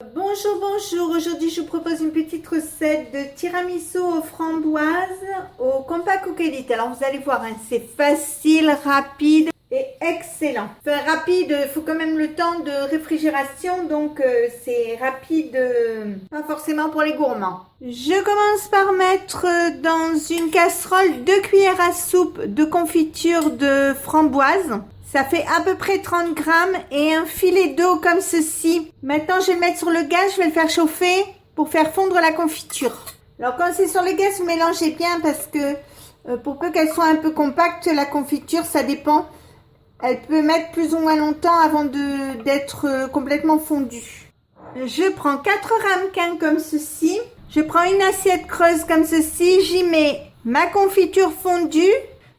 Bonjour, bonjour. Aujourd'hui, je vous propose une petite recette de tiramisu aux framboises au Compact Cook Elite. Alors, vous allez voir, hein, c'est facile, rapide et excellent. Enfin, rapide, il faut quand même le temps de réfrigération, donc c'est rapide, pas forcément pour les gourmands. Je commence par mettre dans une casserole 2 cuillères à soupe de confiture de framboise. Ça fait à peu près 30 grammes et un filet d'eau comme ceci. Maintenant, je vais le mettre sur le gaz, je vais le faire chauffer pour faire fondre la confiture. Alors, quand c'est sur le gaz, vous mélangez bien parce que pour peu qu'elle soit un peu compacte, la confiture, ça dépend. Elle peut mettre plus ou moins longtemps avant d'être complètement fondue. Je prends 4 ramequins comme ceci. Je prends une assiette creuse comme ceci. J'y mets ma confiture fondue.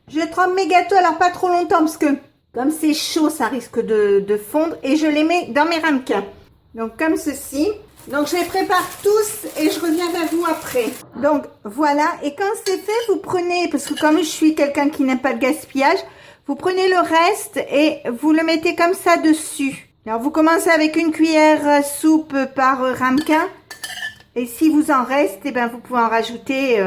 Je trempe mes gâteaux, alors pas trop longtemps parce que comme c'est chaud, ça risque de fondre. Et je les mets dans mes ramequins. Donc, comme ceci. Donc, je les prépare tous et je reviens vers vous après. Donc, voilà. Et quand c'est fait, vous prenez, parce que comme je suis quelqu'un qui n'aime pas le gaspillage, vous prenez le reste et vous le mettez comme ça dessus. Alors, vous commencez avec une cuillère à soupe par ramequin. Et si vous en reste, eh ben, vous pouvez en rajouter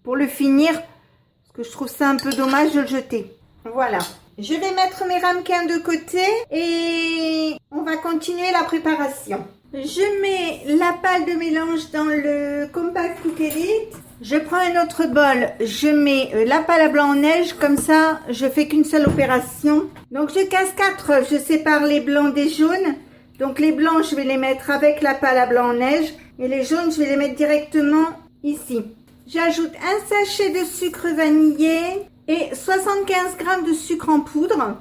pour le finir. Parce que je trouve ça un peu dommage de le jeter. Voilà. Je vais mettre mes ramequins de côté et on va continuer la préparation. Je mets la pâte de mélange dans le Compact Cook Elite. Je prends un autre bol, je mets la pâte à blanc en neige, comme ça je fais qu'une seule opération. Donc je casse 4 œufs, je sépare les blancs des jaunes. Donc les blancs je vais les mettre avec la pâte à blanc en neige et les jaunes je vais les mettre directement ici. J'ajoute un sachet de sucre vanillé et 75 g de sucre en poudre.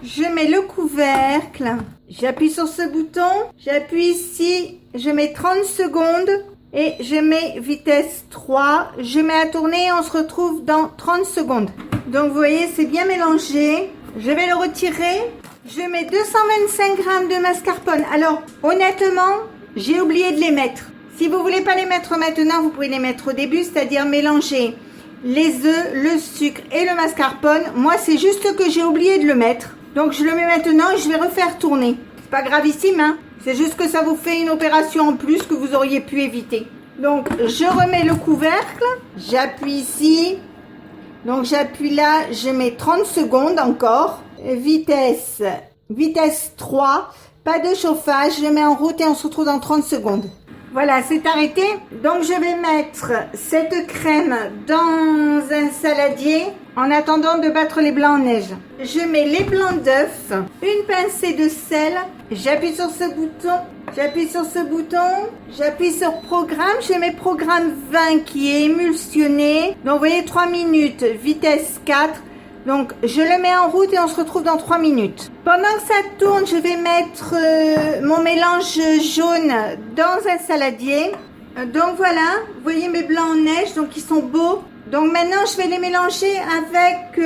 Je mets le couvercle, j'appuie sur ce bouton, j'appuie ici, je mets 30 secondes et je mets vitesse 3. Je mets à tourner et on se retrouve dans 30 secondes. Donc vous voyez, c'est bien mélangé. Je vais le retirer. Je mets 225 g de mascarpone. Alors honnêtement, j'ai oublié de les mettre. Si vous voulez pas les mettre maintenant, vous pouvez les mettre au début, c'est-à-dire mélanger les œufs, le sucre et le mascarpone. Moi, c'est juste que j'ai oublié de le mettre. Donc, je le mets maintenant et je vais refaire tourner. C'est pas gravissime, hein. C'est juste que ça vous fait une opération en plus que vous auriez pu éviter. Donc, je remets le couvercle. J'appuie ici. Donc, j'appuie là. Je mets 30 secondes encore. Vitesse 3. Pas de chauffage. Je mets en route et on se retrouve dans 30 secondes. Voilà, c'est arrêté. Donc, je vais mettre cette crème dans un saladier en attendant de battre les blancs en neige. Je mets les blancs d'œufs, une pincée de sel. J'appuie sur ce bouton. J'appuie sur programme. Je mets programme 20 qui est émulsionné. Donc, vous voyez, 3 minutes, vitesse 4. Donc, je le mets en route et on se retrouve dans 3 minutes. Pendant que ça tourne, je vais mettre mon mélange jaune dans un saladier. Donc, voilà, vous voyez mes blancs en neige, donc ils sont beaux. Donc, maintenant, je vais les mélanger avec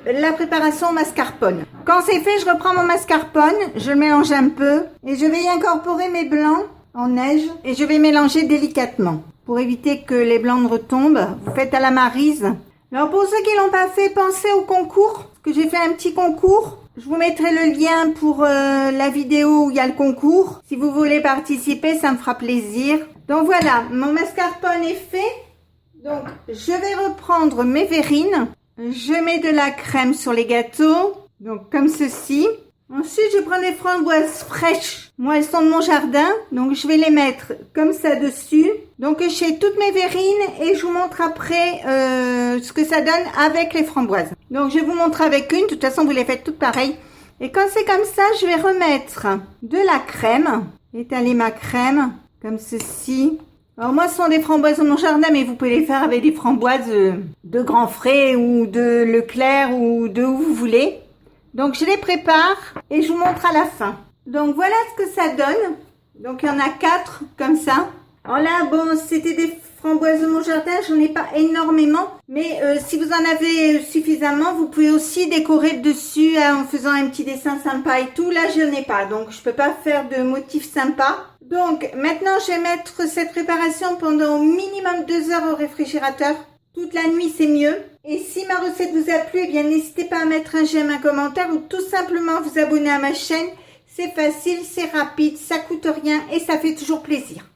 la préparation mascarpone. Quand c'est fait, je reprends mon mascarpone, je le mélange un peu et je vais y incorporer mes blancs en neige et je vais mélanger délicatement pour éviter que les blancs ne retombent. Vous faites à la Maryse. Alors pour ceux qui l'ont pas fait, pensez au concours, parce que j'ai fait un petit concours. Je vous mettrai le lien pour la vidéo où il y a le concours. Si vous voulez participer, ça me fera plaisir. Donc voilà, mon mascarpone est fait. Donc je vais reprendre mes verrines. Je mets de la crème sur les gâteaux, donc comme ceci. Ensuite, je prends des framboises fraîches. Moi, elles sont de mon jardin, donc je vais les mettre comme ça dessus. Donc, je fais toutes mes verrines et je vous montre après ce que ça donne avec les framboises. Donc, je vous montre avec une. De toute façon, vous les faites toutes pareilles. Et quand c'est comme ça, je vais remettre de la crème. Étaler ma crème comme ceci. Alors, moi, ce sont des framboises de mon jardin, mais vous pouvez les faire avec des framboises de Grand Frais ou de Leclerc ou de où vous voulez. Donc, je les prépare et je vous montre à la fin. Donc, voilà ce que ça donne. Donc, il y en a 4 comme ça. Alors là, bon, c'était des framboises de mon jardin. J'en ai pas énormément. Mais si vous en avez suffisamment, vous pouvez aussi décorer dessus en faisant un petit dessin sympa et tout. Là, je n'en ai pas. Donc, je peux pas faire de motif sympa. Donc, maintenant, je vais mettre cette préparation pendant au minimum 2 heures au réfrigérateur. Toute la nuit, c'est mieux. Et si ma recette vous a plu, eh bien, n'hésitez pas à mettre un j'aime, un commentaire ou tout simplement vous abonner à ma chaîne. C'est facile, c'est rapide, ça coûte rien et ça fait toujours plaisir.